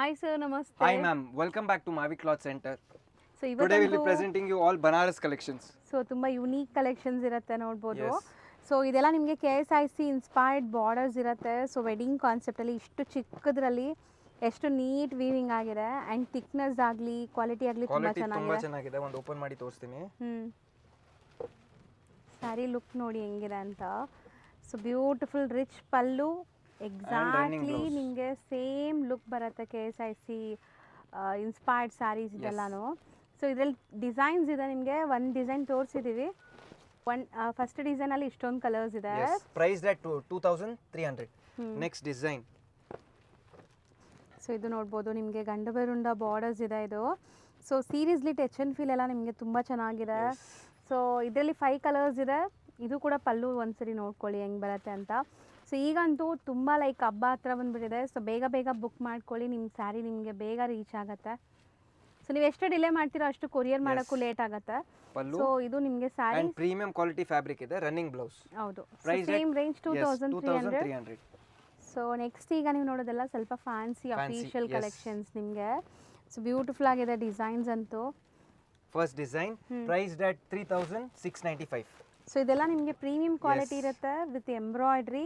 Hi sir, namaste. Hi ma'am, welcome back to Mavi Cloth Center. So Today we'll be ಇವತ್ತಂತೂ presenting you all Banaras collections. ತುಂಬ unique collections ಇರುತ್ತೆ ನೋಡ್ಬೋದು. Yes. So ಇದೆಲ್ಲ ನಿಮಗೆ KSIC inspired borders ಇರುತ್ತೆ. So wedding ಕಾನ್ಸೆಪ್ಟಲ್ಲಿ ಇಷ್ಟು ಚಿಕ್ಕದ್ರಲ್ಲಿ ಎಷ್ಟು neat weaving ಆಗಿದೆ and thickness ಆಗಲಿ ಕ್ವಾಲಿಟಿ ಆಗಲಿ ತುಂಬ Quality ತುಂಬಾ ಚೆನ್ನಾಗಿದೆ. ಚೆನ್ನಾಗಿದೆ. ಒಂದು ಓಪನ್ ಮಾಡಿ ತೋರಿಸ್ತೀನಿ. ಸ್ಯಾರಿ ಲುಕ್ ನೋಡಿ ಹೆಂಗಿದೆ ಅಂತ. ಸೊ ಬ್ಯೂಟಿಫುಲ್ ರಿಚ್ ಪಲ್ಲು ಎಕ್ಸಾಕ್ಟ್ಲಿ blouse. ನಿಮಗೆ ಸೇಮ್ ಲುಕ್ ಬರುತ್ತೆ KSIC ಇನ್ಸ್ಪೈರ್ಡ್ ಸ್ಯಾರೀಸ್ ಇದೆಲ್ಲಾನು. ಸೊ ಇದರಲ್ಲಿ ಡಿಸೈನ್ಸ್ ಇದೆ, ನಿಮಗೆ ಒಂದು ಡಿಸೈನ್ ತೋರಿಸಿದ್ದೀವಿ. ಫಸ್ಟ್ ಡಿಸೈನಲ್ಲಿ ಇಷ್ಟೊಂದು ಕಲರ್ಸ್ ಇದೆ. Yes. Priced at 2300. Next design. So ಇದು ನೋಡ್ಬೋದು ನಿಮಗೆ ಗಂಡು ಬೆರುಂಡ ಬಾರ್ಡರ್ಸ್ ಇದೆ ಇದು. ಸೊ ಸೀರೀಸ್ಲಿ ಟಚ್ ಆ್ಯಂಡ್ ಫೀಲ್ ಎಲ್ಲ ನಿಮಗೆ ತುಂಬ ಚೆನ್ನಾಗಿದೆ. ಸೊ ಇದರಲ್ಲಿ 5 ಕಲರ್ಸ್ ಇದೆ. ಇದು ಕೂಡ ಪಲ್ಲು ಒಂದ್ಸರಿ ನೋಡ್ಕೊಳ್ಳಿ ಹೆಂಗೆ ಬರುತ್ತೆ ಅಂತ. ಸೊ ಈಗಂತೂ ತುಂಬ ಲೈಕ್ ಹಬ್ಬ ಹತ್ರ ಬಂದುಬಿಟ್ಟಿದೆ. ಸೊ ಬೇಗ ಬೇಗ ಬುಕ್ ಮಾಡ್ಕೊಳ್ಳಿ, ನಿಮ್ಮ ಸ್ಯಾರಿ ನಿಮಗೆ ಬೇಗ ರೀಚ್ ಆಗುತ್ತೆ. ಸೊ ನೀವು ಎಷ್ಟು ಡಿಲೇ ಮಾಡ್ತೀರೋ ಅಷ್ಟು ಕೊರಿಯರ್ ಮಾಡೋಕ್ಕೂ ಲೇಟ್ ಆಗುತ್ತೆ. ಪಲ್ಲು ಸೊ ಇದು ನಿಮಗೆ sari and premium quality fabric ಇದೆ. Running blouse. ಹೌದು, Price same range Yes, 2300. 2300. So next ಈಗ ನೀವು ನೋಡೋದೆಲ್ಲ ಸ್ವಲ್ಪ ಫ್ಯಾನ್ಸಿ ಅಫಿಷಿಯಲ್ yes. ಕಲೆಕ್ಷನ್ಸ್ ನಿಮಗೆ. ಸೊ ಬ್ಯೂಟಿಫುಲ್ ಆಗಿದೆ ಡಿಸೈನ್ಸ್ ಅಂತೂ. First design priced at 3695. So ಇದೆಲ್ಲ ನಿಮಗೆ ಪ್ರೀಮಿಯಂ ಕ್ವಾಲಿಟಿ Yes. ಇರುತ್ತೆ with embroidery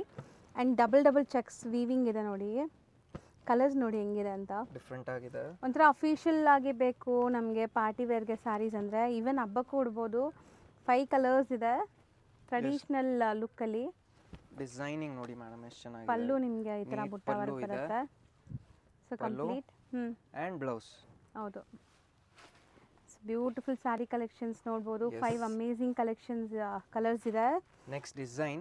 and double cheques weaving ಇದೆ ನೋಡಿ. ಕಲರ್ಸ್ ನೋಡಿ ಹೆಂಗಿದೆ ಅಂತ. ಡಿಫ್ರೆಂಟ್ ಆಗಿದೆ. ಒಂಥರ ಅಫಿಷಿಯಲ್ ಆಗಿ ಬೇಕು ನಮಗೆ ಪಾರ್ಟಿ ವೇರ್ಗೆ ಸ್ಯಾರೀಸ್ ಅಂದರೆ, ಈವನ್ ಹಬ್ಬಕ್ಕೂ ಉಡ್ಬೋದು. 5 ಕಲರ್ಸ್ ಇದೆ ಟ್ರೆಡಿಷ್ನಲ್ ಲುಕ್ಕಲ್ಲಿ. ಡಿಸೈನಿಂಗ್ ನೋಡಿ ಮೇಡಮ್ ಎಷ್ಟು ಚೆನ್ನಾಗಿದೆ. ಪಲ್ಲು ನಿಮಗೆ ಈ ಥರ Neat ಬುಟ್ಟ ಪಲ್ಲು ವರ್ಕ್ ಇದೆ. ಬರುತ್ತೆ. So pallu. Complete And blouse. ಹೌದು. ಬ್ಯೂಟಿಫುಲ್ ಸ್ಯಾರಿ ಕಲೆಕ್ಷನ್ಸ್ ನೋಡ್ಬೋದು. Yes. 5 ಅಮೇಝಿಂಗ್ ಕಲೆಕ್ಷನ್ಸ್ ಕಲರ್ಸ್ ಇದೆ. Next design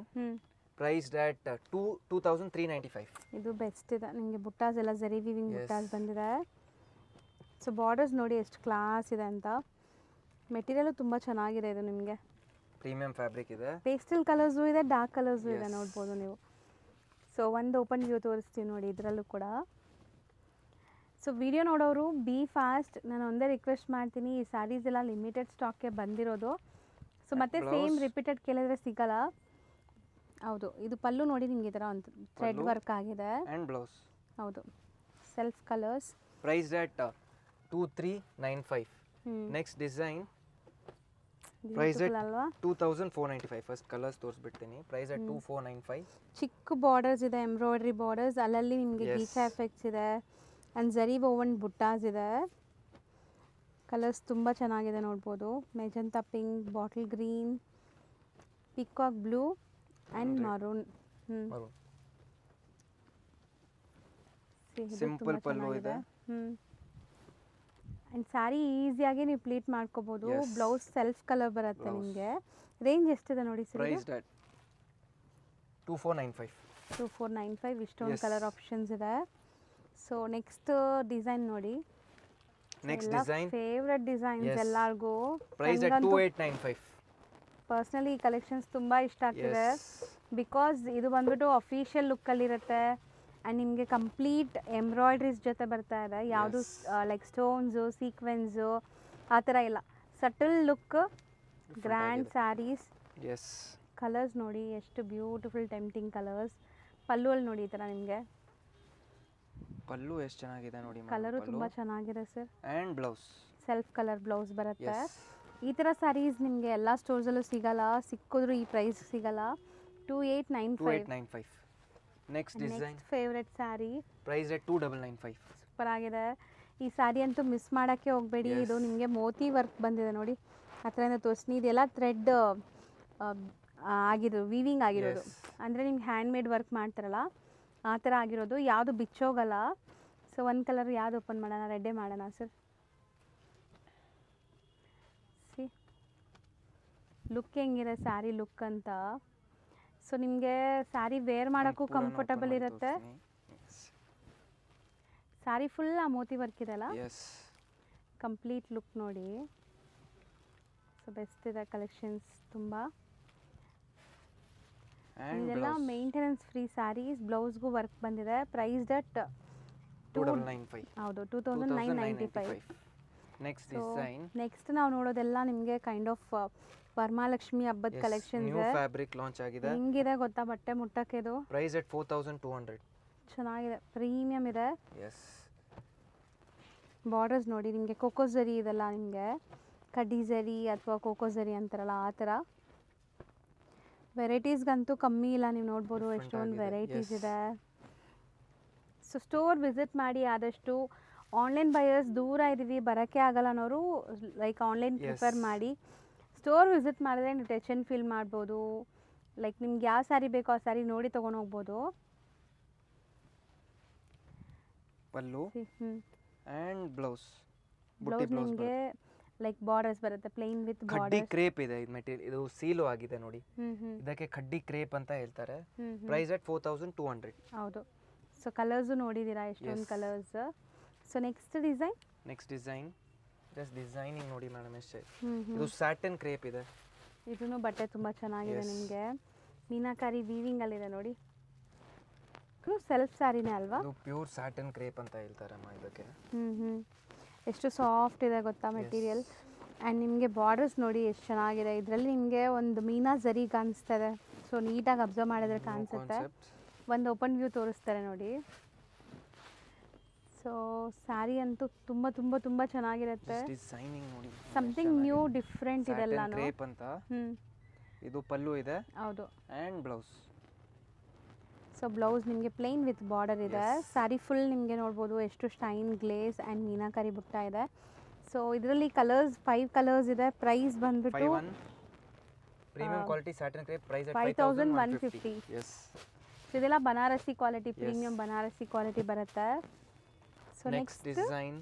priced at 2395. ಇದು ಬೆಸ್ಟ್ ಇದೆ ನಿಮಗೆ. ಬುಟ್ಟಾಸ್ ಎಲ್ಲ ಜರಿ ವಿವಿಂಗ್ Yes. ಬುಟ್ಟಾಸ್ ಬಂದಿದೆ. ಸೊ ಬಾರ್ಡರ್ಸ್ ನೋಡಿ ಎಷ್ಟು ಕ್ಲಾಸ್ ಇದೆ ಅಂತ. ಮೆಟೀರಿಯಲು ತುಂಬ ಚೆನ್ನಾಗಿದೆ ಇದು ನಿಮಗೆ. ಪ್ರೀಮಿಯಂ ಫ್ಯಾಬ್ರಿಕ್ ಇದೆ. ಪೇಸ್ಟಲ್ ಕಲರ್ಸು ಇದೆ, ಡಾರ್ಕ್ ಕಲರ್ಸು ಇದೆ Yes. ನೋಡ್ಬೋದು ನೀವು. ಸೊ ಒಂದು ಓಪನ್ ವ್ಯೂ ತೋರಿಸ್ತೀವಿ ನೋಡಿ ಇದರಲ್ಲೂ ಕೂಡ. ಸೊ ವಿಡಿಯೋ ನೋಡೋರು ಬಿ ಫಾಸ್ಟ್. ನಾನು ಒಂದೇ ರಿಕ್ವೆಸ್ಟ್ ಮಾಡ್ತೀನಿ, ಈ ಸ್ಯಾರೀಸ್ ಎಲ್ಲ ಲಿಮಿಟೆಡ್ ಸ್ಟಾಕ್ಗೆ ಬಂದಿರೋದು. ಸೊ ಮತ್ತೆ ಸೇಮ್ Blouse. ರಿಪೀಟೆಡ್ ಕೇಳಿದ್ರೆ ಸಿಗಲ್ಲ. ಹೌದು, ಇದು ಪಲ್ಲು ನೋಡಿ ನಿಮಗೆ ಈ ಥರ ಒಂದು ಥ್ರೆಡ್ ಪಲ್ಲು. ವರ್ಕ್ ಆಗಿದೆ. And blouse. ಹೌದು, self colours. Priced at 2395. Next design priced at ಅಲ್ವಾ? 2495. First colors ತೋರಿಸ್ಬಿಡ್ತೀನಿ. Price at 2495. ಚಿಕ್ಕ ಬಾರ್ಡರ್ಸ್ ಇದೆ, ಎಂಬ್ರಾಯ್ಡ್ರಿ ಬಾರ್ಡರ್ಸ್. ಅಲ್ಲಲ್ಲಿ ನಿಮಗೆ Yes. ಗೀಚಾ ಎಫೆಕ್ಟ್ಸ್ ಇದೆ ಆ್ಯಂಡ್ ಜರಿ ಓವನ್ ಬುಟ್ಟಾಸ್ ಇದೆ. ಕಲರ್ಸ್ ತುಂಬ ಚೆನ್ನಾಗಿದೆ ನೋಡ್ಬೋದು. Magenta pink, bottle green, peacock blue and maroon. Maroon. Simple ಪಲ್ಲು ಇದೆ. ಆ್ಯಂಡ್ ಸ್ಯಾರಿ ಈಸಿಯಾಗಿ ನೀವು ಪ್ಲೀಟ್ ಮಾಡ್ಕೋಬೋದು. Yes. ಬ್ಲೌಸ್ ಸೆಲ್ಫ್ ಕಲರ್ ಬರುತ್ತೆ Blouse. ನಿಮಗೆ. ರೇಂಜ್ ಎಷ್ಟಿದೆ ನೋಡಿ ಸರ್? Priced at 2495. 2495. ಇಷ್ಟೊಂದು Yes. ಕಲರ್ ಆಪ್ಷನ್ಸ್ ಇದೆ. ಸೊ ನೆಕ್ಸ್ಟ್ ಡಿಸೈನ್ ನೋಡಿ. Next design favourite designs Yes. ಎಲ್ಲರಿಗೂ. priced at 2895. ಪರ್ಸ್ನಲಿ ಈ ಕಲೆಕ್ಷನ್ಸ್ ತುಂಬ ಇಷ್ಟ ಆಗ್ತಿದೆ. Yes. ಬಿಕಾಸ್ ಇದು ಬಂದ್ಬಿಟ್ಟು ಅಫಿಷಿಯಲ್ ಲುಕ್ಕಲ್ಲಿರುತ್ತೆ ಆ್ಯಂಡ್ ನಿಮಗೆ ಕಂಪ್ಲೀಟ್ ಎಂಬ್ರಾಯ್ಡ್ರೀಸ್ ಜೊತೆ ಬರ್ತಾ ಇದೆ. ಯಾವುದು Yes. ಲೈಕ್ ಸ್ಟೋನ್ಸು, ಸೀಕ್ವೆನ್ಸು ಆ ಥರ ಇಲ್ಲ. ಸಟಲ್ ಲುಕ್, ಗ್ರ್ಯಾಂಡ್ ಆಗಿದೆ. ಸ್ಯಾರೀಸ್. Yes. ಕಲರ್ಸ್ ನೋಡಿ ಎಷ್ಟು ಬ್ಯೂಟಿಫುಲ್ ಟೆಂಪ್ಟಿಂಗ್ ಕಲರ್ಸ್. ಪಲ್ಲುವಲ್ಲಿ ನೋಡಿ ಈ ಥರ ನಿಮಗೆ ಪಲ್ಲು ಎಷ್ಟು ಚೆನ್ನಾಗಿದೆ ನೋಡಿ madam. ಕಲರು ತುಂಬ ಪಲ್ಲು ಚೆನ್ನಾಗಿದೆ sir. and blouse. Self colour blouse ಬರುತ್ತೆ. Yes. ಈ ಥರ ಸ್ಯಾರೀಸ್ ನಿಮಗೆ ಎಲ್ಲ ಸ್ಟೋರ್ಸಲ್ಲೂ ಸಿಗಲ್ಲ, ಸಿಕ್ಕಿದ್ರು ಈ ಪ್ರೈಸ್ ಸಿಗಲ್ಲ. 2895. 2895. Next design next favourite sari. priced at 2995. Super ಆಗಿದೆ. ಈ ಸ್ಯಾರಿ ಅಂತೂ ಮಿಸ್ ಮಾಡೋಕ್ಕೆ ಹೋಗಬೇಡಿ. Yes. ಇದು ನಿಮಗೆ ಮೋತಿ ವರ್ಕ್ ಬಂದಿದೆ ನೋಡಿ. ಆ ಥರದಿಂದ ತೋರಿಸ್ತೀನಿ. ಇದೆಲ್ಲ ಥ್ರೆಡ್ ಆಗಿರೋದು, ವೀವಿಂಗ್ ಆಗಿರೋದು. Yes. ಅಂದರೆ ನಿಮ್ಗೆ ಹ್ಯಾಂಡ್ ಮೇಡ್ ವರ್ಕ್ ಮಾಡ್ತಾರಲ್ಲ ಆ ಥರ ಆಗಿರೋದು. ಯಾವುದು ಬಿಚ್ಚೋಗಲ್ಲ. ಸೊ ಒಂದು ಕಲರ್ ಯಾವುದು ಓಪನ್ ಮಾಡೋಣ? ರೆಡ್ಡೇ ಮಾಡೋಣ ಸರ್. ಸಿ ಲುಕ್ ಹೆಂಗಿದೆ ಸ್ಯಾರಿ ಲುಕ್ ಅಂತ. ಸೊ ನಿಮಗೆ ಸ್ಯಾರಿ ವೇರ್ ಮಾಡೋಕ್ಕೂ ಪೂರನ open ಕಂಫರ್ಟಬಲ್ ಮಾಡಿ ಇರುತ್ತೆ. ತೋರಿಸ್ತೀನಿ. ಸ್ಯಾರಿ ಫುಲ್ ಆ ಮೋತಿ ವರ್ಕ್ ಇದೆಲ್ಲ. Yes. ಕಂಪ್ಲೀಟ್ ಲುಕ್ ನೋಡಿ. ಸೊ ಬೆಸ್ಟ್ ಇದೆ ಕಲೆಕ್ಷನ್ಸ್ ತುಂಬ. And ಇದೆಲ್ಲ blouse ಮೇಂಟೆನೆನ್ಸ್ ಫ್ರೀ ಸ್ಯಾರೀಸ್. ಬ್ಲೌಸ್ಗೂ ವರ್ಕ್ ಬಂದಿದೆ. Priced at 2995. ಹೌದು 2995. Next ಸೊ design ನೆಕ್ಸ್ಟ್ ನಾವು ನೋಡೋದೆಲ್ಲ ನಿಮಗೆ ಕೈಂಡ್ ಆಫ್ ವರಮಹಾಲಕ್ಷ್ಮಿ ಹಬ್ಬದ Yes, collections. new fabric launch ಆಗಿದೆ. ಹೆಂಗಿದೆ ಗೊತ್ತಾ ಬಟ್ಟೆ ಮುಟ್ಟಕ್ಕೆ? ಇದು Price at 4200. ಚೆನ್ನಾಗಿದೆ, ಪ್ರೀಮಿಯಮ್ ಇದೆ. Yes. ಬಾರ್ಡರ್ಸ್ ನೋಡಿ ನಿಮಗೆ ಕೋಕೋ ಝರಿ ಇದೆಲ್ಲ ನಿಮಗೆ ಕಡ್ಡಿ ಝರಿ ಅಥವಾ ಕೋಕೋ ಝರಿ ಅಂತಾರಲ್ಲ ಆ ಥರ. ವೆರೈಟೀಸ್ಗಂತೂ ಕಮ್ಮಿ ಇಲ್ಲ, ನೀವು ನೋಡ್ಬೋದು Different ಎಷ್ಟೊಂದು ಆಗಿದೆ, ವೆರೈಟೀಸ್ yes. ಇದೆ. ಸೊ ಸ್ಟೋರ್ ವಿಸಿಟ್ ಮಾಡಿ ಆದಷ್ಟು. ಆನ್ಲೈನ್ ಬಯರ್ಸ್ ದೂರ ಇದ್ದೀವಿ ಬರೋಕ್ಕೆ ಆಗಲ್ಲ ಅನ್ನೋರು ಲೈಕ್ ಆನ್ಲೈನ್ ಪ್ರಿಫರ್ Yes. ಮಾಡಿ ಸ್ಟೋರ್ ವಿಸಿಟ್ ಮಾಡಿದ್ರೆ ನೀವು ಟಚ್ ಆ್ಯಂಡ್ ಫೀಲ್ ಮಾಡ್ಬೋದು. ಲೈಕ್ ನಿಮ್ಗೆ ಯಾವ ಸ್ಯಾರಿ ಬೇಕೋ ಆ ಸ್ಯಾರಿ ನೋಡಿ ತೊಗೊಂಡು ಹೋಗ್ಬೋದು. ಪಲ್ಲು ಹ್ಞೂ ಆ್ಯಂಡ್ ಬ್ಲೌಸ್, ಬುಟ್ಟಿ ಬ್ಲೌಸ್ ಬ್ಲೌಸ್ ನಿಮಗೆ ಲೈಕ್ ಬಾರ್ಡರ್ಸ್ ಬರುತ್ತೆ plane with khaddi borders. Crepe ಇದೆ ಇದು ಮೆಟೀರಿಯಲ್, ಇದು ಸೀಲು ಆಗಿದೆ ನೋಡಿ. ಹ್ಞೂ ಇದಕ್ಕೆ ಖಡ್ಡಿ ಕ್ರೇಪ್ ಅಂತ ಹೇಳ್ತಾರೆ. ಹ್ಞೂ ಪ್ರೈಸ್ ಅಟ್ 4200. ಹೌದು. ಸೊ ಕಲರ್ಸು ನೋಡಿದ್ದೀರಾ ಎಷ್ಟೊಂದು Yes. Colours. So next design. Next design just designing ನೋಡಿ ಮೇಡಮ್ ಎಷ್ಟೇ. ಹ್ಞೂ ಇದು ಸ್ಯಾಟನ್ ಕ್ರೇಪ್ ಇದೆ. ಇದೂ ಬಟ್ಟೆ ತುಂಬ ಚೆನ್ನಾಗಿದೆ Yes. ನಿಮಗೆ. ಮೀನಾಕಾರಿ ವೀವಿಂಗಲ್ಲಿದೆ ನೋಡಿ. ಇದು ಸೆಲ್ಫ್ ಸ್ಯಾರಿನೇ ಅಲ್ವಾ? ಇದು ಪ್ಯೂರ್ ಸ್ಯಾಟನ್ ಕ್ರೇಪ್ ಅಂತ ಹೇಳ್ತಾರೆ ಅಮ್ಮ ಇದಕ್ಕೆ. ಹ್ಞೂ ಎಷ್ಟು ಸಾಫ್ಟ್ ಇದೆ ಗೊತ್ತಾ ಮೆಟೀರಿಯಲ್. ಆ್ಯಂಡ್ ನಿಮಗೆ ಬಾರ್ಡರ್ಸ್ ನೋಡಿ ಎಷ್ಟು ಚೆನ್ನಾಗಿದೆ. ಇದರಲ್ಲಿ ನಿಮಗೆ ಒಂದು ಮೀನಾ ಝರಿ ಕಾಣಿಸ್ತದೆ. ಸೊ ನೀಟಾಗಿ ಅಬ್ಸರ್ವ್ ಮಾಡಿದ್ರೆ ಕಾಣಿಸುತ್ತೆ. ಒಂದು ಓಪನ್ ವ್ಯೂ ತೋರಿಸ್ತಾರೆ ನೋಡಿ. ಸೊ ಸ್ಯಾರಿ ಅಂತೂ ತುಂಬ ತುಂಬ ತುಂಬ ಚೆನ್ನಾಗಿರುತ್ತೆ. ಡಿಸೈನಿಂಗ್ ನೋಡಿ, ಸಮಥಿಂಗ್ ನ್ಯೂ ಡಿಫ್ರೆಂಟ್ ಇದೆಲ್ಲ. ಕ್ರೇಪ್ ಅಂತ. ಹ್ಞೂ ಇದು ಪಲ್ಲು ಇದೆ ಹೌದು. And blouse. ಸೊ ಬ್ಲೌಸ್ ನಿಮಗೆ ಪ್ಲೇನ್ ವಿತ್ ಬಾರ್ಡರ್ ಇದೆ. Yes. ಸ್ಯಾರಿ ಫುಲ್ ನಿಮಗೆ ನೋಡ್ಬೋದು ಎಷ್ಟು ಶೈನ್ ಗ್ಲೇಸ್ ಆ್ಯಂಡ್ ಮೀನಾಕರಿ ಬುಟ್ಟ ಇದೆ. ಸೊ ಇದರಲ್ಲಿ ಕಲರ್ಸ್ 5 ಕಲರ್ಸ್ ಇದೆ. ಪ್ರೈಸ್ ಬಂದ್ಬಿಟ್ಟು 51 premium quality satin crepe, price at 5150. Yes. So ಇದೆಲ್ಲ Banarasi quality, premium Banarasi quality ಬರುತ್ತೆ. So next next design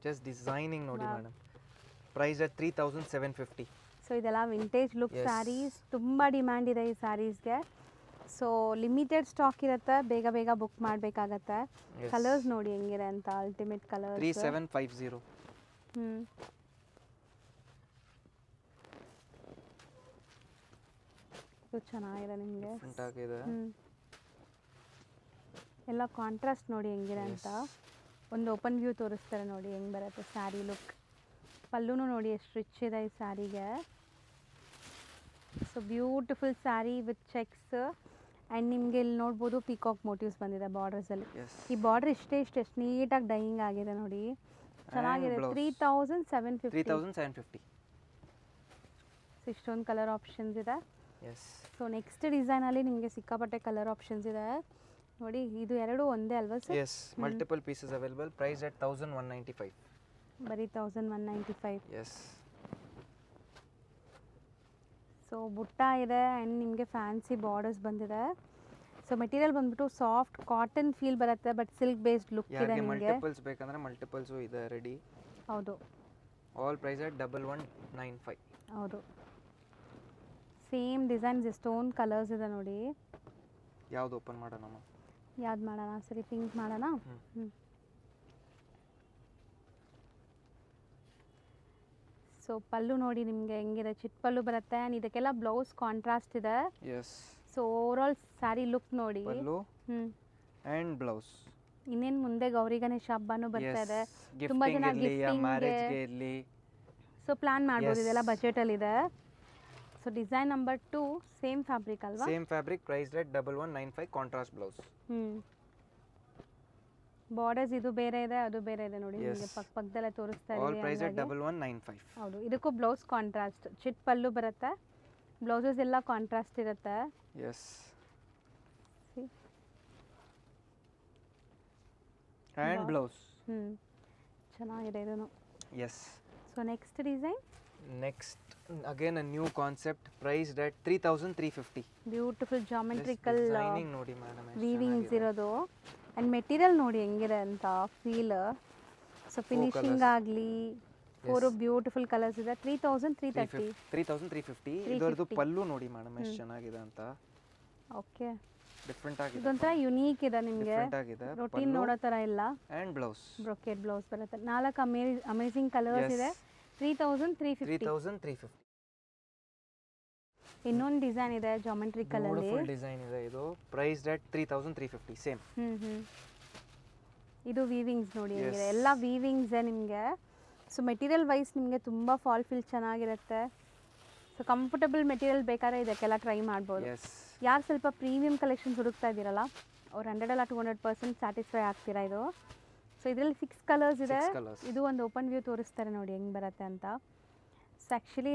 just designing ನೋಡಿ Wow. Madam, price at 3750. So ಇದೆಲ್ಲ ವಿಂಟೇಜ್ ಲುಕ್ Yes. ಸ್ಯಾರೀಸ್. ತುಂಬ ಡಿಮ್ಯಾಂಡ್ ಇದೆ ಈ ಸ್ಯಾರೀಸ್ಗೆ. ಸೊ ಲಿಮಿಟೆಡ್ ಸ್ಟಾಕ್ ಇರುತ್ತೆ, ಬೇಗ ಬೇಗ ಬುಕ್ ಮಾಡಬೇಕಾಗತ್ತೆ. Yes. ಕಲರ್ಸ್ ನೋಡಿ ಹೆಂಗಿದೆ ಅಂತ, ಅಲ್ಟಿಮೇಟ್ ಕಲರ್ಸ್. 3750. ಹ್ಞೂ ಇದು ಚೆನ್ನಾಗಿದೆ ನಿಮಗೆ. ಡಿಫ್ರೆಂಟ್ ಆಗಿದೆ. ಎಲ್ಲ ಕಾಂಟ್ರಾಸ್ಟ್ ನೋಡಿ ಹೆಂಗಿದೆ ಅಂತ. Yes. ಒಂದು ಓಪನ್ ವ್ಯೂ ತೋರಿಸ್ತಾರೆ ನೋಡಿ ಹೆಂಗೆ ಬರುತ್ತೆ ಸ್ಯಾರಿ ಲುಕ್. ಪಲ್ಲುನು ನೋಡಿ ಎಷ್ಟು ರಿಚ್ ಇದೆ ಈ ಸ್ಯಾರಿಗೆ. So beautiful sari with checks. And ನಿಮಗೆ ಇಲ್ಲಿ ನೋಡ್ಬೋದು ಪಿಕಾಕ್ ಮೋಟಿವ್ಸ್ ಬಂದಿದೆ ಬಾರ್ಡರ್ಸಲ್ಲಿ. ಎಸ್. ಈ ಬಾರ್ಡರ್ ಎಷ್ಟು ನೀಟಾಗಿ ಡೈಯಿಂಗ್ ಆಗಿದೆ ನೋಡಿ, ಚೆನ್ನಾಗಿದೆ. blouse. 3750. 3750. ಸೊ ಇಷ್ಟೊಂದು ಕಲರ್ ಆಪ್ಷನ್ಸ್ ಇದೆ. ಎಸ್. ಸೊ ನೆಕ್ಸ್ಟ್ ಡಿಸೈನಲ್ಲಿ ನಿಮಗೆ ಸಿಕ್ಕಾಪಟ್ಟೆ ಕಲರ್ ಆಪ್ಷನ್ಸ್ ಇದೆ ನೋಡಿ. ಇದು ಎರಡು ಒಂದೇ ಅಲ್ವಾ sir? Yes, multiple pieces available, price at 1195. ಬರೀ 1195. ಎಸ್. ಸೊ ಬುಟ್ಟ ಇದೆ ಆ್ಯಂಡ್ ನಿಮಗೆ ಫ್ಯಾನ್ಸಿ ಬಾರ್ಡರ್ಸ್ ಬಂದಿದೆ. ಸೊ ಮೆಟೀರಿಯಲ್ ಬಂದ್ಬಿಟ್ಟು ಸಾಫ್ಟ್ ಕಾಟನ್ ಫೀಲ್ ಬರುತ್ತೆ, ಬಟ್ ಸಿಲ್ಕ್ ಬೇಸ್ಡ್ ಲುಕ್ ಇದೆ ಯಾರಿಗೆ ನಿಮಗೆ. ಮಲ್ಟಿಪಲ್ಸ್ ಬೇಕಂದ್ರೆ ಮಲ್ಟಿಪಲ್ಸು ಇದೆ ರೆಡಿ. ಹೌದು ಆಲ್ ಪ್ರೈಸ್ ಅಟ್ 1195. ಹೌದು. ಸೇಮ್ ಡಿಸೈನ್ಸ್ ಎಷ್ಟೊಂದು ಕಲರ್ಸ್ ಇದೆ ನೋಡಿ. ಯಾವ್ದು ಓಪನ್ ಮಾಡೋಣ? ಯಾವ್ದು ಮಾಡೋಣ? ಸರಿ ಪಿಂಕ್ ಮಾಡೋಣ. ಹ್ಞೂ. ಸೊ ಪಲ್ಲು ನೋಡಿ ನಿಮಗೆ ಹೆಂಗಿದೆ, ಚಿಟ್ ಪಲ್ಲು ಬರುತ್ತೆ. ಆ್ಯಂಡ್ ಇದಕ್ಕೆಲ್ಲ ಬ್ಲೌಸ್ ಕಾಂಟ್ರಾಸ್ಟ್ ಇದೆ. Yes. So overall saree look ನೋಡಿ. ಪಲ್ಲು ಹ್ಞೂ. And blouse. ಇನ್ನೇನು ಮುಂದೆ ಗೌರಿ ಗಣೇಶ ಹಬ್ಬನೂ ಬರ್ತಾ ಇದೆ. ತುಂಬ ಗಿಫ್ಟಿಂಗ್ ಜನ ಇರಲಿ, ಗಿಫ್ಟಿಂಗ್ ಮ್ಯಾರೇಜ್ಗೆ ಇರಲಿ. ಸೊ ಪ್ಲಾನ್ ಮಾಡ್ಬೋದು, Yes. ಇದೆಲ್ಲ ಬಜೆಟಲ್ಲಿದೆ. So design number 2 same fabric ಅಲ್ವಾ? Same fabric, price at 1195, contrast blouse. ಹ್ಞೂ. ಬಾರ್ಡರ್ಸ್ ಇದು ಬೇರೆ ಇದೆ, ಅದು ಬೇರೆ ಇದೆ ನೋಡಿ. Yes. ನಿಮಗೆ ಪಕ್ಕದಲ್ಲೇ ತೋರಿಸ್ತಾ ಆಲ್ ಇದ್ದೀವಿ ಪ್ರೈಸ್ ಅಟ್ ಹಂಗಾಗಿ. 1195. ಹೌದು. ಇದಕ್ಕೂ ಬ್ಲೌಸ್ ಕಾಂಟ್ರಾಸ್ಟ್, ಚಿಟ್ ಪಲ್ಲು ಬರುತ್ತೆ, ಬ್ಲೌಸಸ್ ಎಲ್ಲ ಕಾಂಟ್ರಾಸ್ಟ್ ಇರುತ್ತೆ. ಎಸ್. And Wow. ಬ್ಲೌಸ್. ಹ್ಞೂ ಚೆನ್ನಾಗಿದೆ ಇದೂ. Yes. So next design next again a new concept, priced at 3350. Beautiful geometrical designing ನೋಡಿ ಮೇಡಮ್, ವೀವಿಂಗ್ಸ್ ಇರೋದು. ಆ್ಯಂಡ್ ಮೆಟೀರಿಯಲ್ ನೋಡಿ ಹೆಂಗಿದೆ ಅಂತ ಫೀಲ್. So finishing colours. ಆಗಲಿ 4 ಬ್ಯೂಟಿಫುಲ್ ಕಲರ್ಸ್ ಇದೆ. 3330. 3350. ಇದರದ್ದು ಪಲ್ಲು ನೋಡಿ ಮೇಡಮ್ ಎಷ್ಟು ಚೆನ್ನಾಗಿದೆ ಅಂತ. ಓಕೆ. ಡಿಫ್ರೆಂಟ್ ಆಗಿದೆ, ಇದೊಂಥರ ಯುನೀಕ್ ಇದೆ ನಿಮಗೆ, ಡಿಫ್ರೆಂಟ್ ಆಗಿದೆ. ರೊಟೀನ್ ನೋಡೋ ಥರ ಇಲ್ಲ. ಆ್ಯಂಡ್ ಬ್ಲೌಸ್, ಬ್ರೊಕೆಟ್ ಬ್ಲೌಸ್ ಬರುತ್ತೆ. 4 ಅಮೇಜಿಂಗ್ ಕಲರ್ಸ್ ಇದೆ. 3350. 3350. ಇನ್ನೊಂದು ಡಿಸೈನ್ ಇದೆ ಜಾಮೆಟ್ರಿಕಲ್ ಅಲ್ಲಿ. ಬ್ಯೂಟಿಫುಲ್ ಡಿಸೈನ್ ಇದೆ ಇದು, ಪ್ರೈಸ್ಡ್ ಅಟ್ 3350 ಸೇಮ್. ಇದು ವೀವಿಂಗ್ಸ್ ನೋಡಿ ಹೆಂಗಿದೆ, Yes. ಎಲ್ಲ ವೀವಿಂಗ್ಸೇ ನಿಮಗೆ. ಸೊ ಮೆಟೀರಿಯಲ್ ವೈಸ್ ನಿಮಗೆ ತುಂಬ ಫಾಲ್ ಫೀಲ್ ಚೆನ್ನಾಗಿರುತ್ತೆ. ಸೊ ಕಂಫರ್ಟಬಲ್ ಮೆಟೀರಿಯಲ್ ಬೇಕಾದ್ರೆ ಇದಕ್ಕೆಲ್ಲ ಟ್ರೈ ಮಾಡ್ಬೋದು. ಎಸ್. ಯಾರು ಸ್ವಲ್ಪ ಪ್ರೀಮಿಯಂ ಕಲೆಕ್ಷನ್ಸ್ ಹುಡುಕ್ತಾ ಇದ್ದೀರಲ್ಲ, ಅವ್ರು 100 ಅಲ್ಲ 200% ಸ್ಯಾಟಿಸ್ಫೈ ಆಗ್ತೀರಾ ಇದು. ಸೊ ಇದರಲ್ಲಿ 6 ಕಲರ್ಸ್ ಇದೆ. 6 colours. ಇದು ಒಂದು ಓಪನ್ ವ್ಯೂ ತೋರಿಸ್ತಾರೆ ನೋಡಿ ಹೆಂಗೆ ಬರುತ್ತೆ ಅಂತ. ಸೊ ಆ್ಯಕ್ಚುಲಿ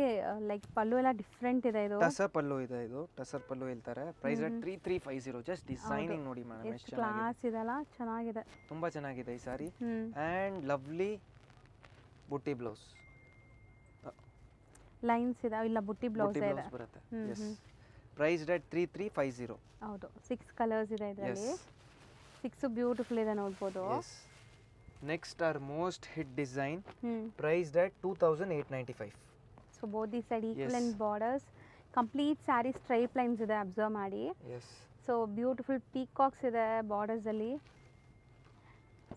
ಲೈಕ್ ಪಲ್ಲು ಎಲ್ಲ ಡಿಫ್ರೆಂಟ್ ಇದೆ ಇದು. ಟಸರ್ ಪಲ್ಲು ಇದೆ, ಇದು ಟಸರ್ ಪಲ್ಲು ಹೇಳ್ತಾರೆ. Price rate 3350. ಜಸ್ಟ್ ಡಿಸೈನಿಂಗ್ ನೋಡಿ ಮೇಡಮ್ ಎಷ್ಟು ಎಷ್ಟು ಚೆನ್ನಾಗಿದೆ, ಕ್ಲಾಸ್ ಇದೆಲ್ಲ, ಚೆನ್ನಾಗಿದೆ. ತುಂಬಾ ಚೆನ್ನಾಗಿದೆ ಈ ಸಾರಿ. ಹ್ಞೂ ಆ್ಯಂಡ್ ಲವ್ಲಿ ಬುಟ್ಟಿ ಬ್ಲೌಸ್, ಲೈನ್ಸ್ ಇದೆ, ಇಲ್ಲ ಬುಟ್ಟಿ ಬ್ಲೌಸ್ ಬುಟ್ಟಿ ಇದೆ. ಬ್ಲೌಸ್ ಬರುತ್ತೆ. Yes, price rate 3350. ಹೌದು 6 ಕಲರ್ಸ್ ಇದೆ ಇದರಲ್ಲಿ. ಎಸ್ 6 ಬ್ಯೂಟಿಫುಲ್ ಇದೆ ನೋಡ್ಬೋದು. Yes. Next are most hit design, ಹ್ಞೂ price rate 2895. So both the side equal Yes. And borders, complete sari stripe lines ಇದೆ, ಅಬ್ಸರ್ವ್ ಮಾಡಿ. ಎಸ್, ಸೊ ಬ್ಯೂಟಿಫುಲ್ ಪೀಕಾಕ್ಸ್ ಇದೆ ಬಾರ್ಡರ್ಸಲ್ಲಿ.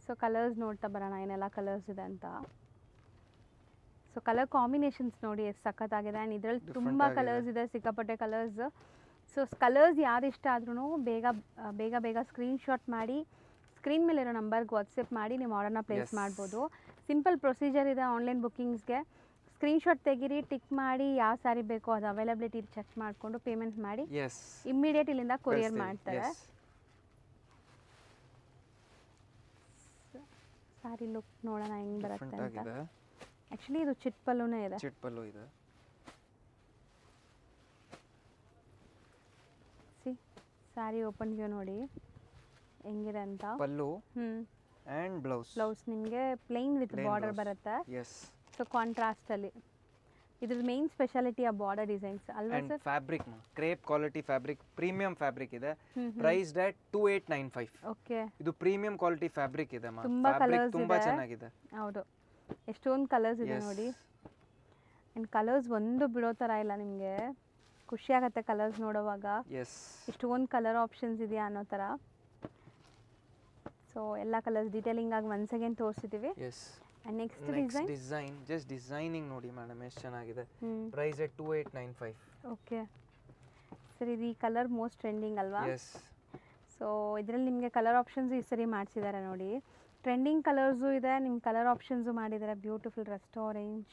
ಸೊ ಕಲರ್ಸ್ ನೋಡ್ತಾ ಬರೋಣ ಏನೆಲ್ಲ ಕಲರ್ಸ್ ಇದೆ ಅಂತ. ಸೊ ಕಲರ್ ಕಾಂಬಿನೇಷನ್ಸ್ ನೋಡಿ ಎಷ್ಟು ಸಖತ್ತಾಗಿದೆ. ಆ್ಯಂಡ್ ಇದರಲ್ಲಿ Different ತುಂಬ ಆಗಿದೆ. ಕಲರ್ಸ್ ಇದೆ, ಸಿಕ್ಕಾಪಟ್ಟೆ ಕಲರ್ಸ್. ಸೊ ಕಲರ್ಸ್ ಯಾವ್ದು ಇಷ್ಟ ಆದ್ರೂ ಬೇಗ ಬೇಗ ಸ್ಕ್ರೀನ್ಶಾಟ್ ಮಾಡಿ ಸ್ಕ್ರೀನ್ ಮೇಲಿರೋ ನಂಬರ್ಗೆ ವಾಟ್ಸಪ್ ಮಾಡಿ ನೀವು ಆರ್ಡರ್ನ ಪ್ಲೇಸ್ Yes. ಮಾಡ್ಬೋದು. ಸಿಂಪಲ್ ಪ್ರೊಸೀಜರ್ ಇದೆ ಆನ್ಲೈನ್ ಬುಕ್ಕಿಂಗ್ಸ್ಗೆ. ಸ್ಕ್ರೀನ್ಶಾಟ್ ತೆಗೀರಿ, ಟಿಕ್ ಮಾಡಿ ಯಾವ ಸ್ಯಾರಿ ಬೇಕೋ ಅದು ಅವೈಲಬಿಲಿಟಿ ಚೆಕ್ ಮಾಡಿಕೊಂಡು ಪೇಮೆಂಟ್ ಮಾಡಿ ಎಸ್, ಇಮ್ಮಿಡಿಯೇಟ್ ಇಲ್ಲಿಂದ ಕೊರಿಯರ್ ಮಾಡ್ತಾರೆ. ಸ್ಯಾರಿ ಲುಕ್ ನೋಡೋಣ ಹೆಂಗೆ ಬರುತ್ತೆ ಡಿಫ್ರೆಂಟ್ ಅಂತ. ಆಗಿದೆ. ಆ್ಯಕ್ಚುಲಿ ಇದು ಚಿಟ್ ಪಲ್ಲುನೇ ಇದೆ. ಚಿಟ್ ಪಲ್ಲು ಇದೆ. ಸಿ ಸ್ಯಾರಿ ಓಪನ್ ವ್ಯೂ ನೋಡಿ ಹೆಂಗಿದೆ ಅಂತ. ಪಲ್ಲು ಹ್ಞೂ ಆ್ಯಂಡ್ ಬ್ಲೌಸ್. ಬ್ಲೌಸ್ ನಿಮಗೆ plain with Plain border blouse. ಬರುತ್ತೆ. ಎಸ್, ಸೊ ಕಾಂಟ್ರಾಸ್ಟಲ್ಲಿ ಇದ್ರದ್ದು ಮೇನ್ ಸ್ಪೆಷಾಲಿಟಿ ಆ ಬಾರ್ಡರ್ ಡಿಸೈನ್ಸ್ ಅಲ್ವಾ and sir? Fabric crepe quality fabric, premium fabric ಇದೆ. ಹ್ಞೂ ಪ್ರೈಸ್ ರೇಟ್ 2895. ಓಕೆ ಇದು ಪ್ರೀಮಿಯಂ ಕ್ವಾಲಿಟಿ ಫ್ಯಾಬ್ರಿಕ್ ಇದೆ ಮಾ. ತುಂಬಾ ಫ್ಯಾಬ್ರಿಕ್ colours ತುಂಬಾ ಇದೆ. ಚೆನ್ನಾಗಿದೆ. ಹೌದು ಎಷ್ಟೊಂದು ಕಲರ್ಸ್ ಇದೆ Yes. ನೋಡಿ. ಆ್ಯಂಡ್ ಕಲರ್ಸ್ ಒಂದು ಬಿಡೋ ಥರ ಇಲ್ಲ, ನಿಮಗೆ ಖುಷಿ ಆಗುತ್ತೆ ಕಲರ್ಸ್ ನೋಡೋವಾಗ. ಎಸ್, ಇಷ್ಟೊಂದು ಕಲರ್ ಆಪ್ಷನ್ಸ್ ಇದೆಯಾ ಅನ್ನೋ ಥರ. ಸೊ ಎಲ್ಲ ಕಲರ್ಸ್ ಡೀಟೇಲಿಂಗ್ ಆಗಿ ಒನ್ಸ್ ಅಗೇನ್ ತೋರಿಸಿದ್ದೀವಿ. Yes. And next next design. Design, just designing ನೋಡಿ ಮೇಡಮ್ ಎಷ್ಟು ಚೆನ್ನಾಗಿದೆ. ಹ್ಞೂ ಪ್ರೈಸ್ ರೇಟ್ 2895. ಓಕೆ ಸರ್, ಇದು ಈ ಕಲರ್ ಮೋಸ್ಟ್ ಟ್ರೆಂಡಿಂಗ್ ಅಲ್ವಾ? ಎಸ್, ಸೊ ಇದರಲ್ಲಿ ನಿಮಗೆ ಕಲರ್ ಆಪ್ಷನ್ಸ್ ಈ ಸರಿ ಮಾಡಿಸಿದ್ದಾರೆ ನೋಡಿ. ಟ್ರೆಂಡಿಂಗ್ ಕಲರ್ಸು ಇದೆ, ನಿಮ್ಮ ಕಲರ್ ಆಪ್ಷನ್ಸು ಮಾಡಿದ್ದಾರೆ. ಬ್ಯೂಟಿಫುಲ್ ರಸ್ಟ್ ಆರೆಂಜ್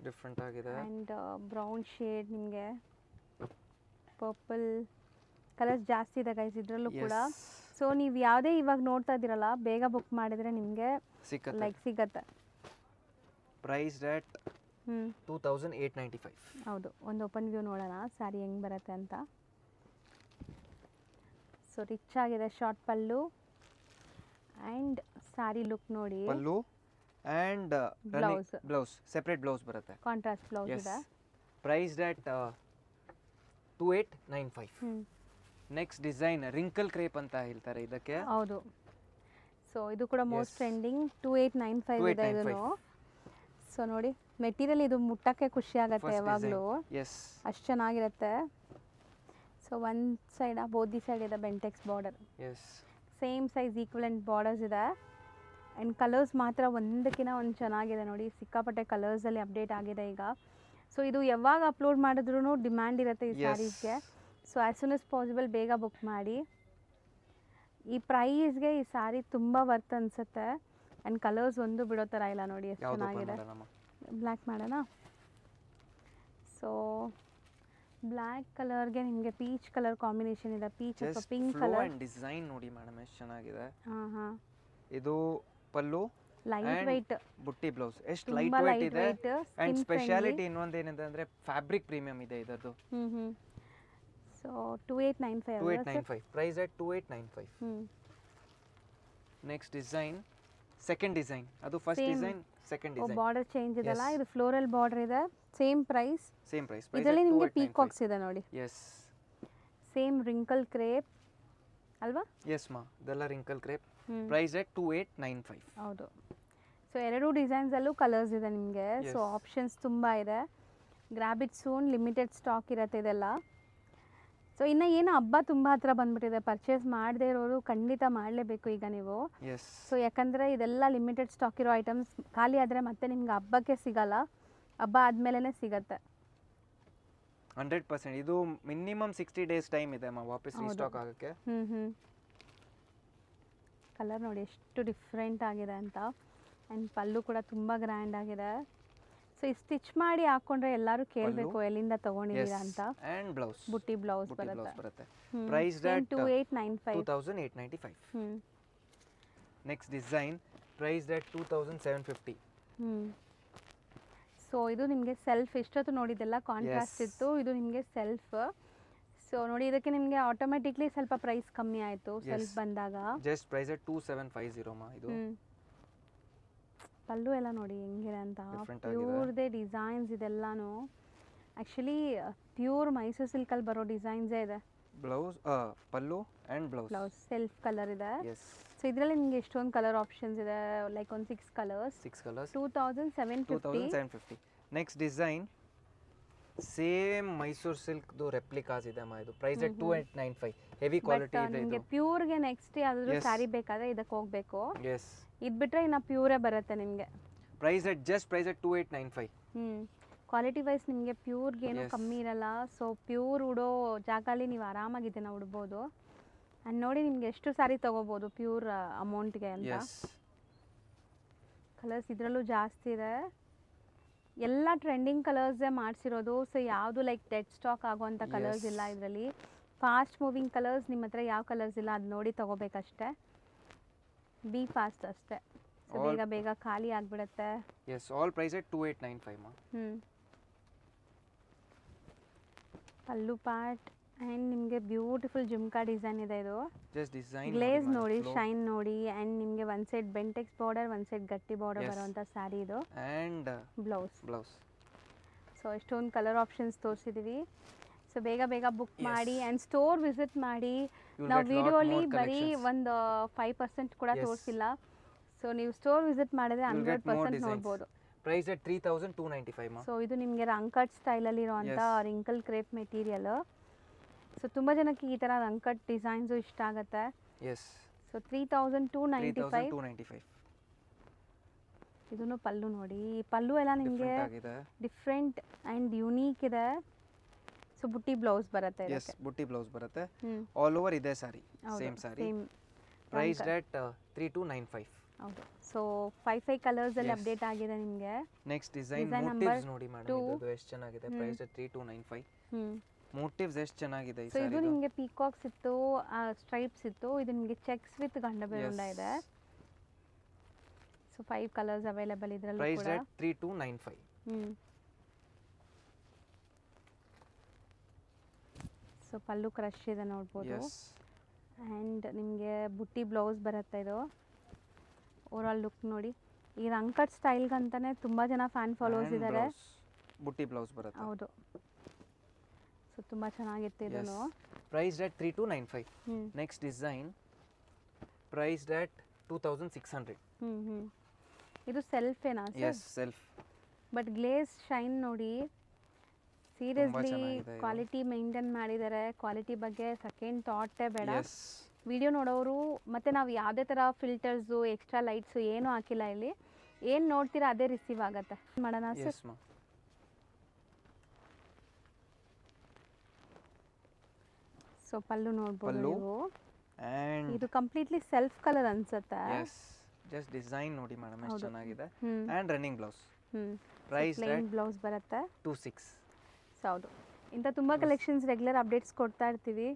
ಡಿಫ್ರೆಂಟ್ ಆಗಿದೆ. ಆ್ಯಂಡ್ ಬ್ರೌನ್ ಶೇಡ್, ನಿಮಗೆ ಪರ್ಪಲ್ ಕಲರ್ಸ್ ಜಾಸ್ತಿ ಇದೆ ಗೈಸ್ ಇದರಲ್ಲೂ ಕೂಡ. ಸೊ ನೀವು ಯಾವುದೇ ಇವಾಗ ನೋಡ್ತಾ ಇದ್ದೀರಲ್ಲ, ಬೇಗ ಬುಕ್ ಮಾಡಿದರೆ ನಿಮಗೆ ಸಿಕ್ಕತ್ತೆ. ಲೈಕ್ ಸಿಗತ್ತೆ. ಪ್ರೈಸ್ ರೇಟ್ ಹ್ಞೂ 2895. ಹೌದು. ಒಂದು ಓಪನ್ ವ್ಯೂ ನೋಡೋಣ ಸ್ಯಾರಿ ಹೆಂಗೆ ಬರುತ್ತೆ ಅಂತ. ಸೊ ರಿಚ್ ಆಗಿದೆ short pallu and sari look ನೋಡಿ. Pallu and Blouse. Blouse separate blouse ಬರುತ್ತೆ. ಕಾಂಟ್ರಾಸ್ಟ್ ಬ್ಲೌಸ್ ಎಸ್, ಇದೆ. Price rate 2895. ಹ್ಞೂ ನೆಕ್ಸ್ಟ್ ಡಿಸೈನ್ ರಿಂಕಲ್ ಕ್ರೇಪ್ ಅಂತ ಹೇಳ್ತಾರೆ ಇದಕ್ಕೆ. ಹೌದು. ಸೊ ಇದು ಕೂಡ ಮೋಸ್ಟ್ Yes. ಟ್ರೆಂಡಿಂಗ್ 2895 ಇದೆ ಇದನ್ನು. 2895. ಸೊ ನೋಡಿ ಮೆಟೀರಿಯಲ್ ಇದು ಮುಟ್ಟಕ್ಕೆ ಖುಷಿ ಆಗುತ್ತೆ First ಯಾವಾಗಲೂ, ಎಸ್, ಅಷ್ಟು ಚೆನ್ನಾಗಿರುತ್ತೆ. ಸೊ ಒಂದು ಸೈಡ್ ಬೋದಿ ಸೈಡ್ ಇದೆ Bentex border, yes. Same size equivalent borders ಇದೆ. ಆ್ಯಂಡ್ ಕಲರ್ಸ್ ಮಾತ್ರ ಒಂದಕ್ಕಿಂತ ಒಂದು ಚೆನ್ನಾಗಿದೆ ನೋಡಿ. ಸಿಕ್ಕಾಪಟ್ಟೆ ಕಲರ್ಸಲ್ಲಿ ಅಪ್ಡೇಟ್ ಆಗಿದೆ ಈಗ. ಸೊ ಇದು ಯಾವಾಗ ಅಪ್ಲೋಡ್ ಮಾಡಿದ್ರೂ ಡಿಮ್ಯಾಂಡ್ ಇರುತ್ತೆ ಈ Yes. ಸ್ಯಾರೀಸ್ಗೆ. So as soon as possible ಬೇಗ ಬುಕ್ ಮಾಡಿ. ಈ ಪ್ರೈಸ್ಗೆ ಈ ಸ್ಯಾರಿ ತುಂಬ ವರ್ತ್ ಅನಿಸುತ್ತೆ. ಆ್ಯಂಡ್ ಕಲರ್ಸ್ ಒಂದು ಬಿಡೋ ಥರ ಇಲ್ಲ ನೋಡಿ, ಎಷ್ಟು ಯಾವ್ದು ಓಪನ್ ಚೆನ್ನಾಗಿದೆ. ಮಾಡೋಣಮ್ಮ? ಬ್ಲ್ಯಾಕ್ ಮಾಡೋಣ. ಸೊ ಬ್ಲ್ಯಾಕ್ ಕಲರ್ಗೆ ನಿಮಗೆ ಪೀಚ್ ಕಲರ್ ಕಾಂಬಿನೇಷನ್ ಇದೆ. ಪೀಚ್ ಅಥವಾ just pink flow colour. And design ನೋಡಿ ಮೇಡಮ್ ಎಷ್ಟು ಚೆನ್ನಾಗಿದೆ. ಹಾಂ ಹಾಂ ಇದು ಪಲ್ಲು ಲೈಟ್ And ವೆಯ್ಟ್, ಬುಟ್ಟಿ ಬ್ಲೌಸ್ ಎಷ್ಟು ತುಂಬ ಲೈಟ್ ವೇಟ್ ಲೈಟ್ ಇದೆ. ವೆಯ್ಟ್, ಅಂಡ್ ಸ್ಕಿನ್ ಸ್ಪೆಷಾಲಿಟಿ ಇನ್ನೊಂದೇನಿದೆ ಅಂದ್ರೆ ಫ್ಯಾಬ್ರಿಕ್ ಪ್ರೀಮಿಯಂ ಇದೆ ಇದರದ್ದು. ಹ್ಞೂ ಹ್ಞೂ. ಸೊ 2895 ಅಲ್ವಾ ಸರ್? 2895. Price at 2895. ಹ್ಞೂ ನೆಕ್ಸ್ಟ್ ಡಿಸೈನ್, ಸೆಕೆಂಡ್ ಡಿಸೈನ್. ಅದು ಫಸ್ಟ್ Same. ಡಿಸೈನ್, ಸೆಕೆಂಡ್ ಓ ಡಿಸೈನ್ ಬಾರ್ಡರ್ ಚೇಂಜ್ ಇದೆಲ್ಲ. Yes. ಇದು ಫ್ಲೋರಲ್ ಬಾರ್ಡರ್ ಇದೆ, ಸೇಮ್ ಪ್ರೈಸ್. Same price. ಇದರಲ್ಲಿ ನಿಮಗೆ ಪೀಕಾಕ್ಸ್ ಇದೆ ನೋಡಿ. ಎಸ್, ಸೇಮ್ ರಿಂಕಲ್ ಕ್ರೇಪ್ ಅಲ್ವಾ? ಎಸ್ ಮಾ, ಇದೆಲ್ಲ ರಿಂಕಲ್ ಕ್ರೇಪ್. ಹ್ಞೂ ಪ್ರೈಸ್ at 2895. ಹೌದು. ಸೊ ಎರಡು ಡಿಸೈನ್ಸಲ್ಲೂ ಕಲರ್ಸ್ ಇದೆ ನಿಮಗೆ. So Yes. ಆಪ್ಷನ್ಸ್ ತುಂಬ ಇದೆ. Grab it soon, limited stock ಇರುತ್ತೆ ಇದೆಲ್ಲ. ಸೊ ಇನ್ನು ಏನು ಹಬ್ಬ ತುಂಬ ಹತ್ರ ಬಂದ್ಬಿಟ್ಟಿದೆ, ಪರ್ಚೇಸ್ ಮಾಡದೇ ಇರೋರು ಖಂಡಿತ ಮಾಡಲೇಬೇಕು ಈಗ ನೀವು. ಎಸ್, ಸೊ ಯಾಕಂದರೆ ಇದೆಲ್ಲ ಲಿಮಿಟೆಡ್ ಸ್ಟಾಕ್ ಇರೋ ಐಟಮ್ಸ್ ಖಾಲಿ ಆದರೆ ಮತ್ತೆ ನಿಮ್ಗೆ ಹಬ್ಬಕ್ಕೆ ಸಿಗಲ್ಲ, ಹಬ್ಬ ಆದಮೇಲೆ ಸಿಗತ್ತೆ. 100%. ಇದು ಮಿನಿಮಮ್ 60 ಡೇಸ್ ಟೈಮ್ ಇದೆ ಅಮ್ಮ ವಾಪಸ್ ಹೌದು. ರೀಸ್ಟಾಕ್ ಆಗೋಕ್ಕೆ. ಹ್ಞೂ ಹ್ಞೂ. ಕಲರ್ ನೋಡಿ ಎಷ್ಟು ಡಿಫ್ರೆಂಟ್ ಆಗಿದೆ ಅಂತ. ಆ್ಯಂಡ್ ಪಲ್ಲು ಕೂಡ ತುಂಬ ಗ್ರ್ಯಾಂಡ್ ಆಗಿದೆ. ಸೊ ಈ ಸ್ಟಿಚ್ ಮಾಡಿ ಹಾಕ್ಕೊಂಡ್ರೆ ಎಲ್ಲರೂ ಕೇಳಬೇಕು ಎಲ್ಲಿಂದ ತೊಗೊಂಡಿದ್ದೀರಾ ಅಂತ. ಆ್ಯಂಡ್ ಬ್ಲೌಸ್, ಬುಟ್ಟಿ ಬ್ಲೌಸ್ ಬುಟ್ಟಿ ಬ್ಲೌಸ್ ಬರುತ್ತೆ. ಬರುತ್ತೆ. ಹ್ಮ್. Price Same at 2895. 2895. ಹ್ಞೂ next design, price that 2750. So ಇದು ನಿಮಗೆ ಸೆಲ್ಫ್ ಇಷ್ಟೊತ್ತು ನೋಡಿದ್ದೆಲ್ಲ ಕಾಂಟ್ರಾಸ್ಟ್ Yes. ಇತ್ತು, ಇದು ನಿಮಗೆ ಸೆಲ್ಫ್. ಸೊ ನೋಡಿ ಇದಕ್ಕೆ ನಿಮಗೆ ಆಟೋಮೆಟಿಕ್ಲಿ ಸ್ವಲ್ಪ ಪ್ರೈಸ್ ಕಮ್ಮಿ ಆಯಿತು ಸೆಲ್ಫ್ Yes. ಬಂದಾಗ. ಜಸ್ಟ್ ಪ್ರೈಸ್ ದಟ್ 2750 ಮಾ ಇದು. ಪಲ್ಲು ಎಲ್ಲ ನೋಡಿ ಹೆಂಗಿದೆ ಅಂತ, Different ಆಗಿದೆ. ಪ್ಯೂರ್ದೇ ಡಿಸೈನ್ಸ್ ಇದೆಲ್ಲಾನು. ಆ್ಯಕ್ಚುಲಿ ಪ್ಯೂರ್ ಮೈಸೂರು ಸಿಲ್ಕಲ್ಲಿ ಬರೋ ಡಿಸೈನ್ಸೇ ಇದೆ. Blouse pallu and blouse. Blouse self colour ಇದೆ. ಎಸ್, ಸೊ ಇದರಲ್ಲಿ ನಿಮಗೆ ಎಷ್ಟೊಂದು ಕಲರ್ ಆಪ್ಷನ್ಸ್ ಇದೆ, ಲೈಕ್ ಒಂದು 6 colours. 6 colours. 2750. 2750. Next design same Mysore ಸಿಲ್ಕ್ದು ರೆಪ್ಲಿಕಾಸ್ ಇದೆ ಮಾ ಇದು. Price that 2895. Heavy but quality ಇದೆ ನಿಮಗೆ ಇದು. ಪ್ಯೂರ್ಗೆ ನೆಕ್ಸ್ಟ್ ಯಾವ್ದಾದ್ರು Yes. ಸ್ಯಾರಿ ಬೇಕಾದರೆ ಇದಕ್ಕೆ ಹೋಗಬೇಕು. ಎಸ್, ಇದು ಬಿಟ್ಟರೆ ಇನ್ನು ಪ್ಯೂರೇ ಬರುತ್ತೆ ನಿಮಗೆ. Price that just price that 2895. Quality wise ನಿಮಗೆ ಪ್ಯೂರ್ಗೆ ಏನೂ Yes. ಕಮ್ಮಿ ಇರಲ್ಲ. ಸೊ ಪ್ಯೂರ್ ಉಡೋ ಜಾಗಲ್ಲಿ ನೀವು ಆರಾಮಾಗಿ ಇದನ್ನು ಉಡ್ಬೋದು. ಆ್ಯಂಡ್ ನೋಡಿ ನಿಮಗೆ ಎಷ್ಟು ಸ್ಯಾರಿ ತೊಗೋಬೋದು ಪ್ಯೂರ್ ಅಮೌಂಟ್ಗೆ ಅಂತ. ಎಸ್, ಕಲರ್ಸ್ ಇದರಲ್ಲೂ ಜಾಸ್ತಿ ಇದೆ, ಎಲ್ಲ ಟ್ರೆಂಡಿಂಗ್ ಕಲರ್ಸೇ ಮಾಡಿಸಿರೋದು. ಸೊ ಯಾವುದು ಲೈಕ್ ಡೆಡ್ ಸ್ಟಾಕ್ ಆಗೋವಂಥ ಕಲರ್ಸ್ Yes. ಇಲ್ಲ ಇದರಲ್ಲಿ. ಫಾಸ್ಟ್ ಮೂವಿಂಗ್ ಕಲರ್ಸ್ ನಿಮ್ಮ ಹತ್ರ ಯಾವ ಕಲರ್ಸ್ ಇಲ್ಲ ಅದು ನೋಡಿ ತೊಗೋಬೇಕಷ್ಟೆ. ಬಿ ಫಾಸ್ಟ್ ಅಷ್ಟೇ. ಸೊ All- ಬೇಗ ಬೇಗ ಖಾಲಿ ಆಗಿಬಿಡುತ್ತೆ. ಎಸ್, ಆಲ್ ಪ್ರೈಸ್ ದಟ್ 2895 ಮಾ. ಪಲ್ಲು ಪಾರ್ಟ್ ಆ್ಯಂಡ್ ನಿಮಗೆ ಬ್ಯೂಟಿಫುಲ್ ಜುಮ್ಕಾ ಡಿಸೈನ್ ಇದೆ ಇದು. ಜಸ್ಟ್ ಡಿಸೈನ್ ಗ್ಲೇಸ್ ನೋಡಿ, ಶೈನ್ ನೋಡಿ, ಆ್ಯಂಡ್ ನಿಮಗೆ ಒಂದು ಸೈಡ್ ಬೆಂಟೆಕ್ಸ್ ಬಾರ್ಡರ್, ಒಂದು ಸೈಡ್ ಗಟ್ಟಿ ಬಾರ್ಡರ್ Yes. ಬರುವಂಥ ಸ್ಯಾರಿ ಇದು. And blouse. ಬ್ಲೌಸ್. ಸೊ ಎಷ್ಟೊಂದು ಕಲರ್ ಆಪ್ಷನ್ಸ್ ತೋರಿಸಿದ್ದೀವಿ. ಸೊ ಬೇಗ ಬೇಗ ಬುಕ್ Yes. ಮಾಡಿ ಆ್ಯಂಡ್ ಸ್ಟೋರ್ ವಿಸಿಟ್ ಮಾಡಿ. You'll ನಾವು get lot ವಿಡಿಯೋಲಿ more ಬರೀ collections. ಒಂದು 5% ಕೂಡ Yes. ತೋರಿಸಿಲ್ಲ. ಸೊ ನೀವು ಸ್ಟೋರ್ ವಿಸಿಟ್ ಮಾಡಿದ್ರೆ You'll get more 100% designs. ನೋಡ್ಬೋದು. ಪ್ರೈಸ್ ದಟ್ 3295 ಮಾ. ಸೊ ಇದು ನಿಮಗೆ ರಂಕಟ್ ಸ್ಟೈಲಲ್ಲಿ ಇರುವಂಥ Yes. Wrinkle crepe material. So ತುಂಬ ಜನಕ್ಕೆ ಈ ಥರ ರಂಕಟ್ ಡಿಸೈನ್ಸು ಇಷ್ಟ ಆಗುತ್ತೆ. Yes, so 3295. 3295. ಇದನ್ನು ಪಲ್ಲು ನೋಡಿ, ಈ ಪಲ್ಲು ಎಲ್ಲ ನಿಮಗೆ ಡಿಫ್ರೆಂಟ್ ಆಗಿದೆ. ಡಿಫ್ರೆಂಟ್ ಆ್ಯಂಡ್ ಯುನೀಕ್ ಇದೆ. ಸೊ ಬುಟ್ಟಿ ಬ್ಲೌಸ್ ಬರುತ್ತೆ ಎಸ್, ಇದಕ್ಕೆ. ಬುಟ್ಟಿ ಬ್ಲೌಸ್ ಬರುತ್ತೆ. ಆಲ್ ಓವರ್ ಇದೆ sari, same sari. Same price that 3295. ಹೌದು. ಸೊ 5 ಕಲರ್ಸಲ್ಲಿ Yes. ಅಪ್ಡೇಟ್ ಆಗಿದೆ ನಿಮಗೆ. Next design Design number motifs ನೋಡಿ ಮೇಡಮ್, 2. ಇದು ಎಷ್ಟು ಚೆನ್ನಾಗಿದೆ. Price that 3295. ಹ್ಞೂ ಮೋಟಿವ್ಸ್ ಎಷ್ಟು ಚೆನ್ನಾಗಿದೆ ಈ ಸೊ ಇದು ಸಾರಿ. ನಿಮಗೆ ಪೀಕಾಕ್ಸ್ ಇತ್ತು, ಸ್ಟ್ರೈಪ್ಸ್ ಇತ್ತು. ಇದು ನಿಮಗೆ ಚೆಕ್ಸ್ ವಿತ್ ಗಂಡ ಬೆರುಂಡ ಇದೆ. ಸೊ 5 ಕಲರ್ಸ್ ಅವೈಲೇಬಲ್ ಇದರಲ್ಲೂ ಪ್ರೈಸ್ ಕೂಡ. ದಟ್ 3295. ಸೊ ಪಲ್ಲು ಕ್ರಶ್ ಇದೆ ನೋಡ್ಬೋದು. ಎಸ್, ಆ್ಯಂಡ್ ನಿಮಗೆ ಬುಟ್ಟಿ ಬ್ಲೌಸ್ ಬರುತ್ತೆ ಇದು. ಓವರಾಲ್ ಲುಕ್ ನೋಡಿ. ಈ ರಂಕಟ್ ಸ್ಟೈಲ್ಗಂತಾನೆ ತುಂಬ ಜನ ಫ್ಯಾನ್ ಫಾಲೋವರ್ಸ್ ಇದ್ದಾರೆ. ಬುಟ್ಟಿ ಬ್ಲೌಸ್ ಬರುತ್ತೆ. ಹೌದು. ಸೊ ತುಂಬ ಚೆನ್ನಾಗಿತ್ತು ಇದನ್ನು. Price that 3295. ಹ್ಞೂ ನೆಕ್ಸ್ಟ್ ಡಿಸೈನ್ ಪ್ರೈಸ್ ದಟ್ 2600. ಹ್ಞೂ ಇದು ಸೆಲ್ಫೇನಾ sir? Yes, self. But glaze shine ನೋಡಿ, ಸೀರಿಯಸ್ಲಿ ಚೆನ್ನಾಗಿದೆ ಇದು. ಕ್ವಾಲಿಟಿ ಮೇಂಟೈನ್ ಮಾಡಿದ್ದಾರೆ. ಕ್ವಾಲಿಟಿ ಬಗ್ಗೆ ಸೆಕೆಂಡ್ ಥಾಟೇ ಬೇಡ. ಎಸ್, ವಿಡಿಯೋ ನೋಡೋರು ಮತ್ತು ನಾವು ಯಾವುದೇ ಥರ ಫಿಲ್ಟರ್ಸು ಎಕ್ಸ್ಟ್ರಾ ಲೈಟ್ಸು ಏನೂ ಹಾಕಿಲ್ಲ ಇಲ್ಲಿ. ಏನು ನೋಡ್ತೀರಾ ಅದೇ ರಿಸೀವ್ ಆಗುತ್ತೆ. ಮಾಡೋಣ ಸರ್? ಎಸ್ ಮಾ. ಸೊ ಪಲ್ಲು ನೋಡ್ಬೋದು ಪಲ್ಲು. ನೀವು. ಆ್ಯಂಡ್ ಇದು ಕಂಪ್ಲೀಟ್ಲಿ ಸೆಲ್ಫ್ ಕಲರ್ ಅನ್ಸುತ್ತೆ. ಎಸ್, ಜಸ್ಟ್ ಡಿಸೈನ್ ನೋಡಿ ಮೇಡಮ್ ಎಷ್ಟು ಹೌದು. ಚೆನ್ನಾಗಿದೆ. ಹ್ಞೂ ಆ್ಯಂಡ್ ರನ್ನಿಂಗ್ ಬ್ಲೌಸ್. ಹ್ಞೂ ಪ್ರೈಸ್ ಪ್ಲೇನ್ ದಟ್ ಬ್ಲೌಸ್ ಬರುತ್ತೆ. 26. ಸೊ ಹೌದು, ಇಂಥ ತುಂಬ ಕಲೆಕ್ಷನ್ಸ್ ರೆಗ್ಯುಲರ್ ಅಪ್ಡೇಟ್ಸ್ ಕೊಡ್ತಾ ಇರ್ತೀವಿ.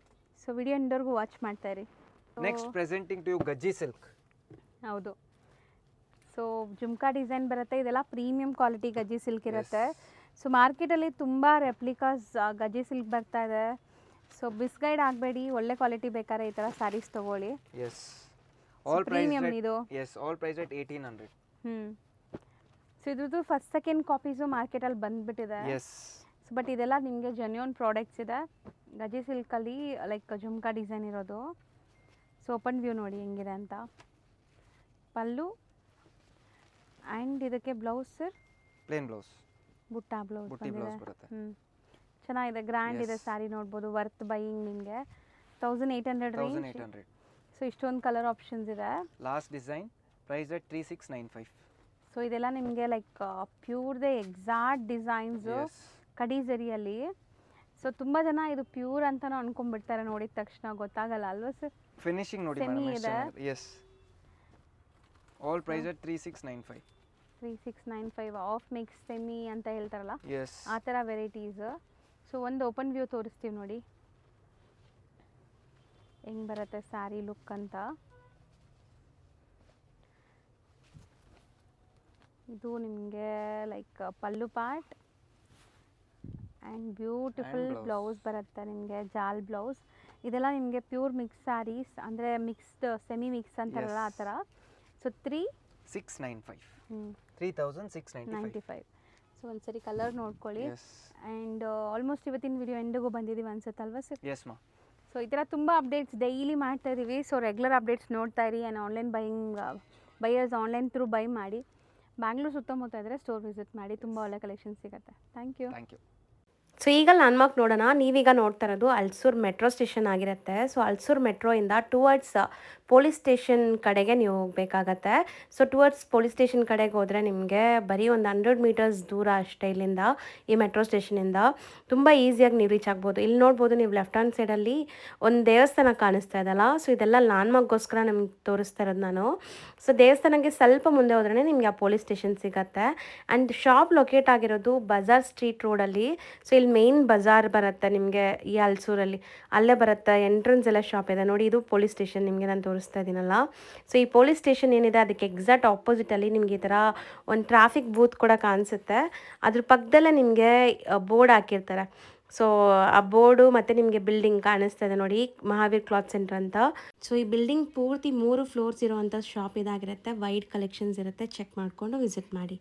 ಸೊ ವಿಡಿಯೋ ಎಂಡವರೆಗೂ ವಾಚ್ ಮಾಡ್ತಾ ಇರಿ. Next presenting to you Gajji silk. ಹೌದು. ಸೊ ಜುಮ್ಕಾ ಡಿಸೈನ್ ಬರುತ್ತೆ. ಇದೆಲ್ಲ ಪ್ರೀಮಿಯಂ ಕ್ವಾಲಿಟಿ ಗಜ್ಜಿ ಸಿಲ್ಕ್ ಇರುತ್ತೆ. ಸೊ ಮಾರ್ಕೆಟಲ್ಲಿ ತುಂಬ ರೆಪ್ಲಿಕಾಸ್ ಗಜ್ಜಿ ಸಿಲ್ಕ್ ಬರ್ತಾ ಇದೆ. ಸೊ ಬಿಸ್ಗೈಡ್ ಆಗಬೇಡಿ, ಒಳ್ಳೆ ಕ್ವಾಲಿಟಿ ಬೇಕಾದ್ರೆ ಈ ಥರ ಸ್ಯಾರೀಸ್ ತೊಗೊಳ್ಳಿ. ಎಸ್, ಆಲ್ ಪ್ರೈಸ್ ಪ್ರೀಮಿಯಂ ಇದು. Yes, all price that 1800. So ಇದ್ರದ್ದು ಫಸ್ಟ್ ಸೆಕೆಂಡ್ ಕಾಪೀಸು ಮಾರ್ಕೆಟಲ್ಲಿ ಬಂದುಬಿಟ್ಟಿದೆ. ಎಸ್, ಸೊ ಬಟ್ ಇದೆಲ್ಲ ನಿಮಗೆ ಜೆನ್ಯೂನ್ ಪ್ರಾಡಕ್ಟ್ಸ್ ಇದೆ. ಗಜ್ಜಿ ಸಿಲ್ಕಲ್ಲಿ ಲೈಕ್ ಜುಮ್ಕಾ ಡಿಸೈನ್ ಇರೋದು. ಸೊ ಓಪನ್ ವ್ಯೂ ನೋಡಿ ಹೆಂಗಿದೆ ಅಂತ. ಪಲ್ಲು ಆ್ಯಂಡ್ ಇದಕ್ಕೆ ಬ್ಲೌಸ್ ಸರ್ ಪ್ಲೇನ್ ಬ್ಲೌಸ್, ಬುಟ್ಟ ಬ್ಲೌಸ್ ಬುಟ್ಟಿ ಬಂದಿದೆ. ಬ್ಲೌಸ್ ಬರುತ್ತೆ. ಚೆನ್ನಾಗಿದೆ, ಗ್ರ್ಯಾಂಡ್ ಇದೆ Yes. ಸ್ಯಾರಿ ನೋಡ್ಬೋದು. ವರ್ತ್ ಬೈಯಿಂಗ್ ನಿಮಗೆ 1800 ರೇಂಜ್. 1800. ಸೊ ಇಷ್ಟೊಂದು ಕಲರ್ ಆಪ್ಷನ್ಸ್ ಇದೆ. Last design price that 3695. So ಇದೆಲ್ಲ ನಿಮಗೆ ಲೈಕ್ ಪ್ಯೂರ್ದೇ ಎಕ್ಸಾಕ್ಟ್ ಡಿಸೈನ್ಸು ಎಸ್, ಕಡಿ ಜರಿಯಲ್ಲಿ. ಸೊ ತುಂಬ ಜನ ಇದು ಪ್ಯೂರ್ ಅಂತಲೂ ಅನ್ಕೊಂಡ್ಬಿಡ್ತಾರೆ, ನೋಡಿದ ತಕ್ಷಣ ಗೊತ್ತಾಗಲ್ಲ ಅಲ್ವಾ ಸರ್? ಫಿನಿಶಿಂಗ್ ನೋಡಿ Semi ಮೇಡಮ್ ಎಷ್ಟು ಇದೆ. ಚೆನ್ನಾಗಿದೆ. Yes, all price that 3695. 3695 of mix semi ಅಂತ ಹೇಳ್ತಾರಲ್ಲ ಎಸ್, ಆ ಥರ ವೆರೈಟೀಸ್. ಸೊ ಒಂದು ಓಪನ್ ವ್ಯೂ ತೋರಿಸ್ತೀವಿ ನೋಡಿ ಹೆಂಗೆ ಬರುತ್ತೆ ಸ್ಯಾರಿ ಲುಕ್ ಅಂತ. ಇದು ನಿಮಗೆ ಲೈಕ್ ಪಲ್ಲು part and beautiful blouse. Blouse ಬರುತ್ತೆ ನಿಮಗೆ, ಜಾಲ್ ಬ್ಲೌಸ್. ಇದೆಲ್ಲ ನಿಮಗೆ ಪ್ಯೂರ್ ಮಿಕ್ಸ್ ಸ್ಯಾರೀಸ್, ಅಂದರೆ ಮಿಕ್ಸ್ಡ್ ಸೆಮಿ ಮಿಕ್ಸ್ ಅಂತಾರಲ್ಲ ಆ ಥರ. ಸೊ 695 ಹ್ಞೂ 3695. 95. ಸೊ ಒಂದ್ಸರಿ ಕಲರ್ ನೋಡ್ಕೊಳ್ಳಿ. ಎಸ್ ಆ್ಯಂಡ್ ಆಲ್ಮೋಸ್ಟ್ ಇವತ್ತಿನ ವಿಡಿಯೋ ಎಂಡಿಗೂ ಬಂದಿದ್ದೀವಿ ಅನ್ಸುತ್ತಲ್ವ ಸರ್? ಎಸ್ ಮಾ. ಸೊ ಈ ಥರ ತುಂಬ ಅಪ್ಡೇಟ್ಸ್ ಡೈಲಿ ಮಾಡ್ತಾ ಇದ್ದೀವಿ. ಸೊ ರೆಗ್ಯುಲರ್ ಅಪ್ಡೇಟ್ಸ್ ನೋಡ್ತಾ ಇರಿ. And online buyers online through by ಮಾಡಿ. ಬ್ಯಾಂಗ್ಳೂರು ಸುತ್ತಮುತ್ತ ಇದ್ದರೆ ಸ್ಟೋರ್ ವಿಸಿಟ್ ಮಾಡಿ, ತುಂಬ ಒಳ್ಳೆ ಕಲೆಕ್ಷನ್ ಸಿಗುತ್ತೆ. Thank you. ಸೊ ಈಗ ಲ್ಯಾಂಡ್ಮಾರ್ಕ್ ನೋಡೋಣ. ನೀವೀಗ ನೋಡ್ತಾ ಇರೋದು ಅಲ್ಸೂರ್ ಮೆಟ್ರೋ ಸ್ಟೇಷನ್ ಆಗಿರುತ್ತೆ. ಸೊ ಅಲ್ಸೂರ್ ಮೆಟ್ರೋಯಿಂದ ಟುವರ್ಡ್ಸ್ ಪೊಲೀಸ್ ಸ್ಟೇಷನ್ ಕಡೆಗೆ ನೀವು ಹೋಗಬೇಕಾಗತ್ತೆ. ಸೊ ಟುವರ್ಡ್ಸ್ ಪೊಲೀಸ್ ಸ್ಟೇಷನ್ ಕಡೆಗೆ ಹೋದರೆ ನಿಮಗೆ ಬರೀ ಒಂದು 100 ಮೀಟರ್ಸ್ ದೂರ ಅಷ್ಟೇ ಇಲ್ಲಿಂದ, ಈ ಮೆಟ್ರೋ ಸ್ಟೇಷನಿಂದ. ತುಂಬ ಈಸಿಯಾಗಿ ನೀವು ರೀಚ್ ಆಗ್ಬೋದು. ಇಲ್ಲಿ ನೋಡ್ಬೋದು ನೀವು ಲೆಫ್ಟ್ ಹ್ಯಾಂಡ್ ಸೈಡಲ್ಲಿ ಒಂದು ದೇವಸ್ಥಾನ ಕಾಣಿಸ್ತಾ ಇದೆಯಲ್ಲ. ಸೊ ಇದೆಲ್ಲ ಲ್ಯಾಂಡ್ಮಾರ್ಕ್ಗೋಸ್ಕರ ನಮ್ಗೆ ತೋರಿಸ್ತಾ ಇರೋದು ನಾನು. ಸೊ ದೇವಸ್ಥಾನಕ್ಕೆ ಸ್ವಲ್ಪ ಮುಂದೆ ಹೋದ್ರೇ ನಿಮಗೆ ಆ ಪೊಲೀಸ್ ಸ್ಟೇಷನ್ ಸಿಗುತ್ತೆ. ಆ್ಯಂಡ್ ಶಾಪ್ ಲೊಕೇಟ್ ಆಗಿರೋದು ಬಜಾರ್ ಸ್ಟ್ರೀಟ್ ರೋಡಲ್ಲಿ. ಸೊ ಇಲ್ಲಿ ಮೇನ್ ಬಜಾರ್ ಬರುತ್ತೆ ನಿಮಗೆ ಈ ಅಲ್ಸೂರಲ್ಲಿ, ಅಲ್ಲೇ ಬರುತ್ತೆ. ಎಂಟ್ರೆನ್ಸ್ ಎಲ್ಲ ಶಾಪ್ ಇದೆ ನೋಡಿ. ಇದು ಪೊಲೀಸ್ ಸ್ಟೇಷನ್ ನಿಮಗೆ ನಾನು ತೋರಿಸ್ತಾ ಇದ್ದೀನಲ್ಲ. ಸೊ ಈ ಪೊಲೀಸ್ ಸ್ಟೇಷನ್ ಏನಿದೆ ಅದಕ್ಕೆ ಎಕ್ಸಾಕ್ಟ್ ಆಪೋಸಿಟಲ್ಲಿ ನಿಮಗೆ ಈ ಥರ ಒಂದು ಟ್ರಾಫಿಕ್ ಬೂತ್ ಕೂಡ ಕಾಣಿಸುತ್ತೆ. ಅದ್ರ ಪಕ್ಕದಲ್ಲೇ ನಿಮಗೆ ಬೋರ್ಡ್ ಹಾಕಿರ್ತಾರೆ. ಸೊ ಆ ಬೋರ್ಡು ಮತ್ತು ನಿಮಗೆ ಬಿಲ್ಡಿಂಗ್ ಕಾಣಿಸ್ತಾ ಇದೆ ನೋಡಿ, ಮಹಾವೀರ್ ಕ್ಲಾತ್ ಸೆಂಟರ್ ಅಂತ. ಸೊ ಈ ಬಿಲ್ಡಿಂಗ್ ಪೂರ್ತಿ 3 ಫ್ಲೋರ್ಸ್ ಇರೋವಂಥ ಶಾಪ್ ಇದಾಗಿರುತ್ತೆ. ವೈಡ್ ಕಲೆಕ್ಷನ್ಸ್ ಇರುತ್ತೆ, ಚೆಕ್ ಮಾಡಿಕೊಂಡು ವಿಸಿಟ್ ಮಾಡಿ.